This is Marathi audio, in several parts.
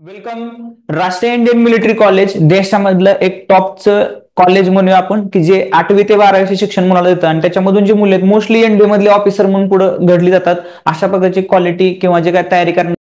वेलकम. राष्ट्रीय इंडियन मिलिटरी कॉलेज देशामधलं एक टॉपचं कॉलेज म्हणूया आपण, की जे 8वी ते 12वीचे शिक्षण मुलाला देतं आणि त्याच्यामधून जे मुले आहेत मोस्टली एनडीए मधले ऑफिसर म्हणून पुढे घडली जातात. अशा प्रकारची क्वालिटी किंवा जे काय तयारी करण्याचं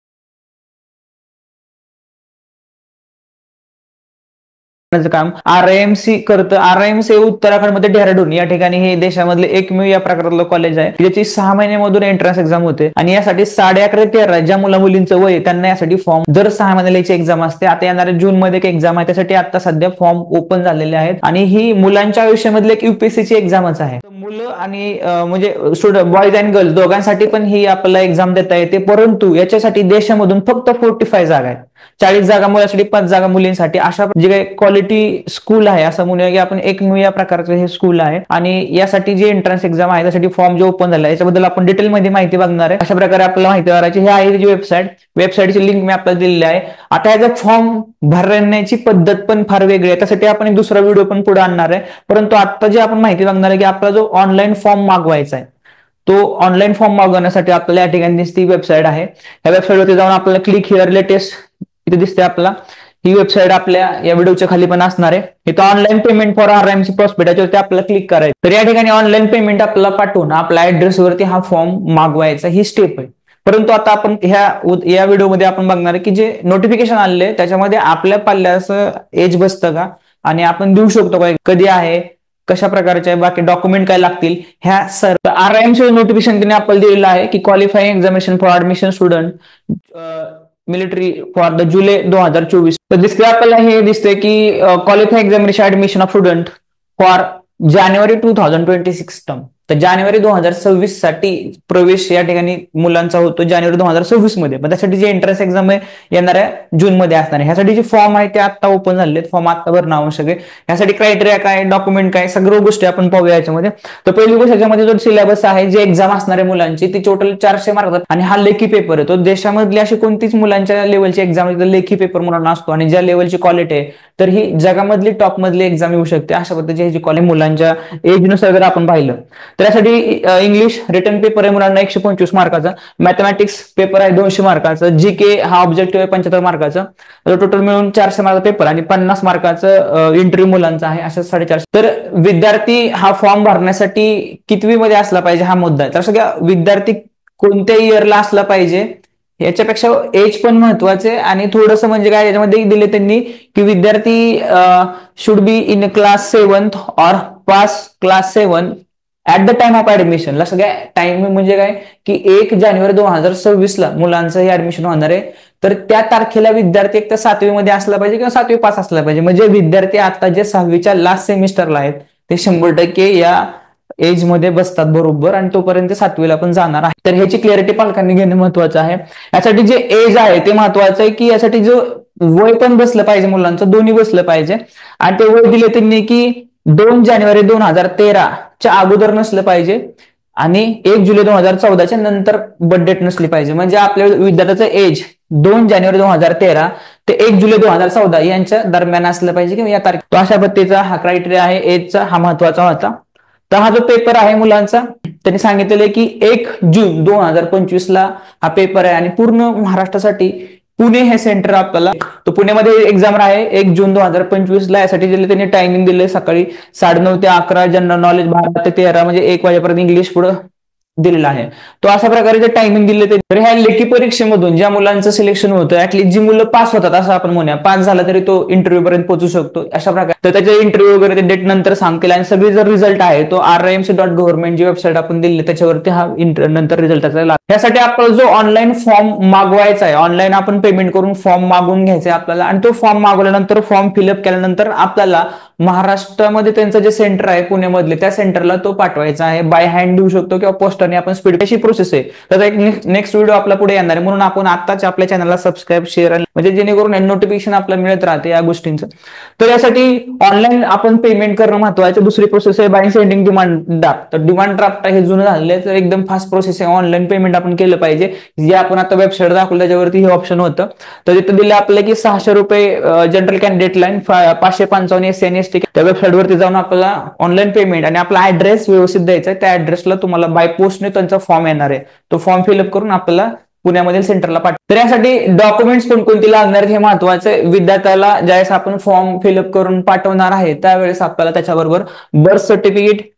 काम आरआयएमसी करतं. आरआयएमसी उत्तराखंडमध्ये डेहराडून या ठिकाणी हे देशामधले एकमेव या प्रकारातलं कॉलेज आहे, ज्याची 6 महिन्यामधून एंट्रन्स एक्झाम होते आणि यासाठी 11.5 ते 13 ज्या मुला मुलींचं वय त्यांना यासाठी फॉर्म दर 6 महिन्याची एक्झाम असते. आता येणाऱ्या जून मध्ये एक एक्झाम आहे, त्यासाठी आता सध्या फॉर्म ओपन झालेले आहेत आणि ही मुलांच्या आयुष्यामधली एक युपीएससीची एक्झामच आहे. मुलं आणि म्हणजे स्टुडंट बॉईज अँड गर्ल्स दोघांसाठी पण ही आपल्याला एक्झाम देता येते, परंतु याच्यासाठी देशामधून फक्त 45 जागा आहेत. 40 जागा मुलांसाठी, 5 जागा मुलींसाठी. अशा जे काही क्वालिटी स्कूल आहे असं म्हणूया की आपण एकमेव या प्रकारचं हे स्कूल आहे आणि यासाठी जे एंट्रन्स एक्झाम आहे त्यासाठी फॉर्म जे ओपन झाला याच्याबद्दल आपण डिटेलमध्ये माहिती बघणार आहे. अशा प्रकारे आपल्याला माहिती भरायची. ही आहे जी वेबसाईटची लिंक मी आपल्याला दिलेली आहे. आता याचा फॉर्म भरण्याची पद्धत पण फार वेगळी आहे, त्यासाठी आपण एक दुसरा व्हिडिओ पण पुढे आणणार आहे. परंतु आता जे आपण माहिती बघणार आहे की आपला जो ऑनलाईन फॉर्म मागवायचा आहे तो ऑनलाईन फॉर्म मागवण्यासाठी आपल्याला या ठिकाणी दिसती वेबसाईट आहे. या वेबसाईटवरती जाऊन आपल्याला क्लिक हिअर लेटेस्ट इथे दिसते आपला. ही वेबसाईट आपल्या या व्हिडिओच्या खाली पण असणार आहे. इथं ऑनलाईन पेमेंट फॉर आरआयएमसी प्रॉस्पेक्ट याच्यावरती आपल्याला क्लिक करायचं. तर या ठिकाणी ऑनलाईन पेमेंट आपल्याला पाठवून आपल्या ऍड्रेसवरती हा फॉर्म मागवायचा ही स्टेप आहे. परंतु आता आपण या व्हिडिओमध्ये आपण बघणार आहे की जे नोटिफिकेशन आलेले त्याच्यामध्ये आपल्या पल्ल्याचं एज बसतं का आणि आपण देऊ शकतो का, कधी आहे, कशा प्रकारचे बाकी डॉक्युमेंट काय लागतील, ह्या सर्व आरआयएमसी नोटिफिकेशन त्यांनी आपल्याला दिलेलं आहे की qualifying examination for admission student military for the July 2024. तर दिसते आपल्याला हे दिसते की qualifying examination admission of student for January 2026 term. तर जानेवारी 2026 साठी प्रवेश या ठिकाणी मुलांचा होतो जानेवारी 2026 मध्ये. पण त्यासाठी जे एंट्रन्स एक्झाम आहे येणाऱ्या जून मध्ये असणार आहे. ह्यासाठी जे फॉर्म आहे ते आता ओपन झाले, फॉर्म आता भरणं आवश्यक आहे. यासाठी क्रायटेरिया काय, डॉक्युमेंट काय, सगळ्या गोष्टी आपण पाहूया याच्यामध्ये. तर पहिली गोष्ट याच्यामध्ये जो सिलेबस आहे, जे एक्झाम असणार आहे मुलांची ती टोटल 400 मार्क आणि हा लेखी पेपर आहे. तो देशामधली अशी कोणतीच मुलांच्या लेवलची एक्झाम लेखी पेपर मुलांना असतो आणि ज्या लेवलची क्वालिटी आहे तर ही जगामधली टॉप मधली एक्झाम येऊ शकते. अशा पद्धतीची जी क्वालिटी मुलांच्या एजनुसार जर आपण पाहिलं तर यासाठी इंग्लिश रिटर्न पेपर आहे मुलांना 125 मार्काचा, मॅथमॅटिक्स पेपर आहे 200 मार्काचा, जीके हा ऑब्जेक्टिव्ह आहे 75 मार्काचा. टोटल मिळून 400 मार्काचा पेपर आणि 50 मार्काचं इंटरव्ह्यू मुलांचा आहे, अशा 450. तर विद्यार्थी हा फॉर्म भरण्यासाठी कितवी मध्ये असला पाहिजे हा मुद्दा आहे. तर सगळ्या विद्यार्थी कोणत्या इयरला असला पाहिजे याच्यापेक्षा एज पण महत्वाचे आणि थोडंसं म्हणजे काय याच्यामध्ये दिले त्यांनी की विद्यार्थी should be in class 7th और pass class 7 at the time of admission. ला सगळ्या टाइम म्हणजे काय की 1 जानेवारी 2026 ला मुलांचं हे ऍडमिशन होणार आहे. तर त्या तारखेला विद्यार्थी एक तर 7वी मध्ये असला पाहिजे किंवा 7वी पास असला पाहिजे. म्हणजे विद्यार्थी आता जे 6वीच्या लास्ट सेमिस्टरला आहेत ते 100% या एज मध्ये बसतात बरोबर आणि तोपर्यंत 7वीला पण जाणार आहे. तर ह्याची क्लॅरिटी पालकांनी घेणं महत्वाचं आहे. यासाठी जे एज आहे ते महत्वाचं आहे की यासाठी जो वय पण बसलं पाहिजे मुलांचं, दोन्ही बसलं पाहिजे. आणि ते वय दिले त्यांनी की 2 जानेवारी 2013 च्या अगोदर नसलं पाहिजे आणि 1 जुलै 2014 नंतर बर्थ डेट नसली पाहिजे. म्हणजे आपल्या विद्यार्थ्याचं एज 2 जानेवारी 2013 ते 1 जुलै 2014 यांच्या दरम्यान असलं पाहिजे किंवा या तारखे. तो अशा पद्धतीचा हा क्रायटेरिया आहे एजचा, हा महत्वाचा होता. तर हा जो पेपर आहे मुलांचा त्यांनी सांगितलेलं की 1 जून 2025 ला हा पेपर आहे आणि पूर्ण महाराष्ट्रासाठी पुणे हे सेंटर आपल्याला, तो पुण्यामध्ये एक्झाम आहे 1 जून 2025 ला. यासाठी दिले त्यांनी टायमिंग दिले सकाळी 9:30 ते 11, जनरल नॉलेज 12 ते 13 म्हणजे 1 वाजेपर्यंत इंग्लिश पुढे दिलेला आहे. तो अशा प्रकारे जे टायमिंग दिले तर ह्या लेखी परीक्षेमधून ज्या मुलांचं सिलेक्शन होतं ऍटलीस्ट जी मुलं पास होतात असं आपण म्हणूया, पास झाला तरी तो इंटरव्ह्यू पर्यंत पोहोचू शकतो अशा प्रकारे. तर त्याचे इंटरव्ह्यू वगैरे ते डेट नंतर सांगतील आणि सगळी जर रिझल्ट आहे तो RIMC.government जी वेबसाईट आपण दिली त्याच्यावरती हा नंतर रिझल्ट त्याचा. यासाठी आपल्याला जो ऑनलाईन फॉर्म मागवायचा आहे, ऑनलाईन आपण पेमेंट करून फॉर्म मागवून घ्यायचा आहे आपल्याला आणि तो फॉर्म मागवल्यानंतर फॉर्म फिलअप केल्यानंतर आपल्याला महाराष्ट्रामध्ये त्यांचं जे सेंटर आहे पुण्यामधले त्या सेंटरला तो पाठवायचा आहे. बाय हँड देऊ शकतो किंवा पोस्टरने आपण स्पीड, अशी प्रोसेस आहे. त्याचा एक नेक्स्ट व्हिडिओ आपला पुढे येणार आहे म्हणून आपण आताच आपल्या चॅनलला सबस्क्राईब, शेअर म्हणजे जेणेकरून नोटिफिकेशन आपल्याला मिळत राहते या गोष्टींचं. तर यासाठी ऑनलाईन आपण पेमेंट करणं महत्वाचं. दुसरी प्रोसेस आहे बाय सेंडिंग डिमांड ड्राफ्ट. तर डिमांड ड्राफ्ट हे जुनं झालेलं आहे तर एकदम फास्ट प्रोसेस आहे. ऑनलाईन पेमेंट आपण केलं पाहिजे. जे आपण आता वेबसाईट दाखवलं त्याच्यावरती हे ऑप्शन होतं. तर तिथं दिलं आपल्याला की 600 रुपये जनरल कॅन्डिडेट लाईन, 555 SC आणि ST. त्या वेबसाईट वरती जाऊन आपल्याला ऑनलाईन पेमेंट आणि आपला ऍड्रेस व्यवस्थित द्यायचा आहे. त्या ऍड्रेसला तुम्हाला बाय पोस्टने त्यांचा फॉर्म येणार आहे. तो फॉर्म फिलअप करून आपल्याला पुण्यामधील सेंटरला पाठवा. तर यासाठी डॉक्युमेंट्स कोणकोणती लागणार आहेत हे महत्वाचं आहे. विद्यार्थ्याला ज्यावेळेस आपण फॉर्म फिलअप करून पाठवणार आहे त्यावेळेस आपल्याला त्याच्याबरोबर बर्थ सर्टिफिकेट,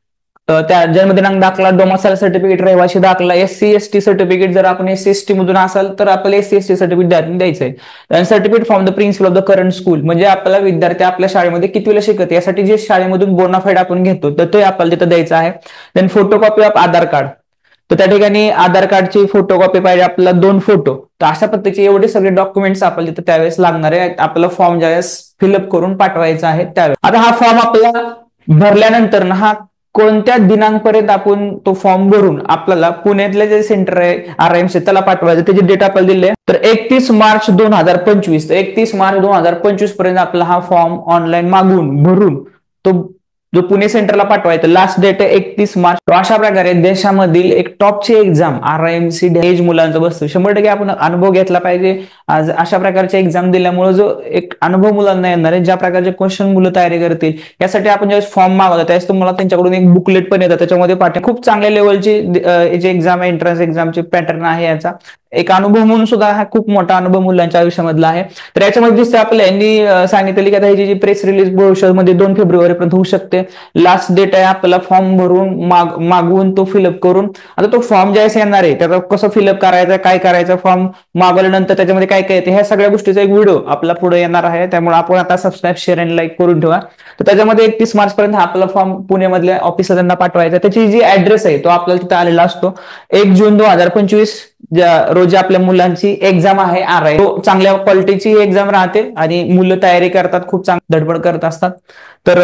त्या जन्मदिनांक दाखला, डोमासाईल सर्टिफिकेट, रहिवासी दाखला, SC ST सर्टिफिकेट, जर आपण SC ST मधून असाल तर आपल्याला SC ST सर्टिफिकेट द्यायचं आहे. Certificate from the principal of the current school, म्हणजे आपल्याला विद्यार्थी आपल्या शाळेमध्ये कितवीला शिकत यासाठी जे शाळेमधून बोनाफाईड आपण घेतो तर ते आपल्याला तिथं द्यायचं आहे. Then photocopy of Aadhaar card, तर त्या ठिकाणी आधार कार्डची फोटोकॉपी पाहिजे आपल्याला 2 फोटो. तर अशा पद्धतीचे एवढे सगळे डॉक्युमेंट्स आपल्याला तिथे त्यावेळेस लागणार आहे. आपल्याला फॉर्म ज्यावेळेस फिलअप करून पाठवायचा आहे त्यावेळेस. आता हा फॉर्म आपल्याला भरल्यानंतर ना हा कोणत्या दिनांकपर्यंत आपण तो फॉर्म भरून आपल्याला पुण्यातले जे सेंटर आहे RIMC त्याला पाठवायचं, त्याची डेट आपल्याला दिली आहे. तर 31 मार्च 2025, तर 31 मार्च 2025 पर्यंत आपला हा फॉर्म ऑनलाईन मागून भरून तो जो पुणे सेंटरला पाठवायचं. लास्ट डेट आहे 31 मार्च. अशा प्रकारे देशामधील एक टॉपची एक्झाम RIMC एज मुलांचं बसतं. 100% आपण अनुभव घेतला पाहिजे. आज अशा प्रकारचे एक्झाम दिल्यामुळे जो एक अनुभव मुलांना येणार आहे, ज्या प्रकारचे क्वेश्चन मुलं तयारी करतील यासाठी आपण ज्यावेळेस फॉर्म मागवतो त्यावेळेस तुम्हाला त्यांच्याकडून एक बुकलेट पण येतं, त्याच्यामध्ये खूप चांगल्या लेवलची जी एक्झाम आहे, एंट्रन्स एक्झामची पॅटर्न आहे याचा. एक अनुभव म्हणून सुद्धा हा खूप मोठा अनुभव मुलांच्या आयुष्यामधला आहे. तर याच्यामध्ये दिसतं आपल्याला यांनी सांगितलेली की आता ह्याची जी प्रेस रिलीज भविष्यामध्ये 2 फेब्रुवारी पर्यंत होऊ शकते. लास्ट डेट आहे आपल्याला फॉर्म भरून मागवून तो फिलअप करून. आता तो फॉर्म ज्यावेळेस येणार आहे त्याचा कसं फिलअप करायचा, काय करायचं, फॉर्म मागवल्यानंतर त्याच्यामध्ये काय काय येते, ह्या सगळ्या गोष्टीचा एक व्हिडिओ आपला पुढे येणार आहे. त्यामुळे आपण आता सबस्क्राईब, शेअर आणि लाईक करून ठेवा. तर त्याच्यामध्ये 31 मार्च पर्यंत आपला फॉर्म पुण्यामधल्या ऑफिसला त्यांना पाठवायचा. त्याची जी ऍड्रेस आहे तो आपल्याला तिथे आलेला असतो. 1 जून 2025 रोजी आपल्या मुलांची एक्झाम आहे RI. तो चांगल्या क्वालिटीची एक्झाम राहते आणि मुलं तयारी करतात, खूप चांगली धडपड करत असतात. तर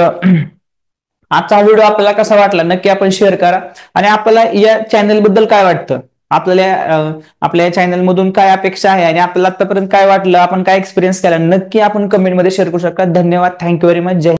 आजचा व्हिडिओ आपल्याला कसा वाटला नक्की आपण शेअर करा. आणि आपल्याला या चॅनल बद्दल काय वाटतं, आपल्या चॅनल मधून काय अपेक्षा आहे आणि आपल्याला आतापर्यंत काय वाटलं, आपण काय एक्सपिरियन्स केला, नक्की आपण कमेंटमध्ये शेअर करू शकता. धन्यवाद. Thank you very much. जय